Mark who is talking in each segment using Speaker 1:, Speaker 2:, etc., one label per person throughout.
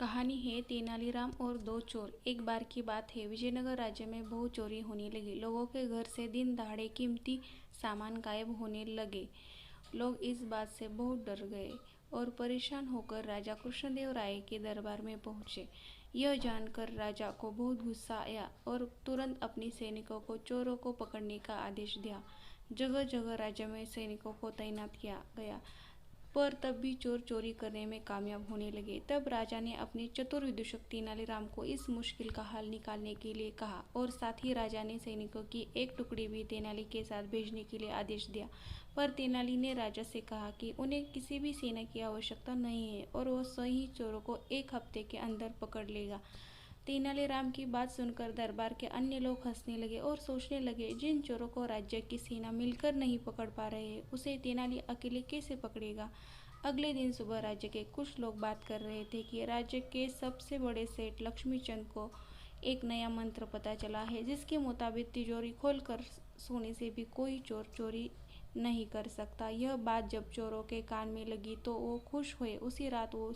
Speaker 1: कहानी है तेनालीराम और दो चोर। एक बार की बात है, विजयनगर राज्य में बहुत चोरी होने लगी। लोगों के घर से दिन दहाड़े कीमती सामान गायब होने लगे। लोग इस बात से बहुत डर गए और परेशान होकर राजा कृष्णदेव राय के दरबार में पहुंचे। यह जानकर राजा को बहुत गुस्सा आया और तुरंत अपने सैनिकों को चोरों को पकड़ने का आदेश दिया। जगह जगह राज्य में सैनिकों को तैनात किया गया, पर तब भी चोर चोरी करने में कामयाब होने लगे। तब राजा ने अपने चतुर विदूषक तेनालीराम को इस मुश्किल का हल निकालने के लिए कहा और साथ ही राजा ने सैनिकों की एक टुकड़ी भी तेनाली के साथ भेजने के लिए आदेश दिया। पर तेनाली ने राजा से कहा कि उन्हें किसी भी सेना की आवश्यकता नहीं है और वह स्वयं ही चोरों को एक हफ्ते के अंदर पकड़ लेगा। तेनालीराम की बात सुनकर दरबार के अन्य लोग हंसने लगे और सोचने लगे, जिन चोरों को राज्य की सेना मिलकर नहीं पकड़ पा रहे, उसे तेनाली अकेले कैसे पकड़ेगा। अगले दिन सुबह राज्य के कुछ लोग बात कर रहे थे कि राज्य के सबसे बड़े सेठ लक्ष्मीचंद को एक नया मंत्र पता चला है, जिसके मुताबिक तिजोरी खोलकर सोने से भी कोई चोर चोरी नहीं कर सकता। यह बात जब चोरों के कान में लगी तो वो खुश हुए। उसी रात वो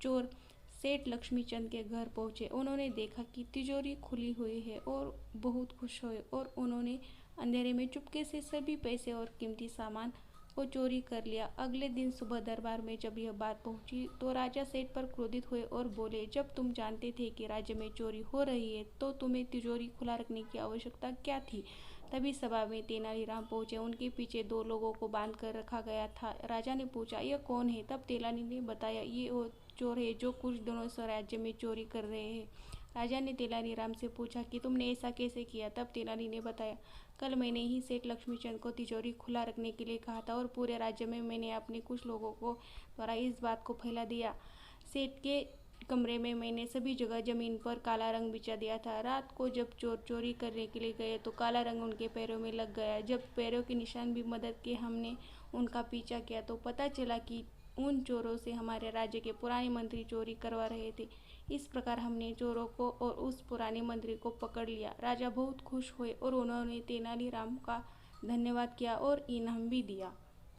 Speaker 1: चोर सेठ लक्ष्मीचंद के घर पहुंचे। उन्होंने देखा कि तिजोरी खुली हुई है और बहुत खुश हुए और उन्होंने अंधेरे में चुपके से सभी पैसे और कीमती सामान को चोरी कर लिया। अगले दिन सुबह दरबार में जब यह बात पहुंची तो राजा सेठ पर क्रोधित हुए और बोले, जब तुम जानते थे कि राज्य में चोरी हो रही है तो तुम्हें तिजोरी खुला रखने की आवश्यकता क्या थी। तभी सभा में तेनालीराम पहुंचे। उनके पीछे दो लोगों को बांध कर रखा गया था। राजा ने पूछा, यह कौन है। तब तेनाली ने बताया, ये वो चोर है जो कुछ दिनों से राज्य में चोरी कर रहे हैं। राजा ने तेनालीराम से पूछा कि तुमने ऐसा कैसे किया। तब तेनाली ने बताया, कल मैंने ही सेठ लक्ष्मीचंद को तिजोरी खुला रखने के लिए कहा था और पूरे राज्य में मैंने अपने कुछ लोगों को द्वारा इस बात को फैला दिया। सेठ के कमरे में मैंने सभी जगह जमीन पर काला रंग बिछा दिया था। रात को जब चोर चोरी करने के लिए गए तो काला रंग उनके पैरों में लग गया। जब पैरों के निशान भी मदद के हमने उनका पीछा किया तो पता चला कि उन चोरों से हमारे राज्य के पुराने मंत्री चोरी करवा रहे थे। इस प्रकार हमने चोरों को और उस पुराने मंत्री को पकड़ लिया। राजा बहुत खुश हुए और उन्होंने तेनालीराम का धन्यवाद किया और इनाम भी दिया।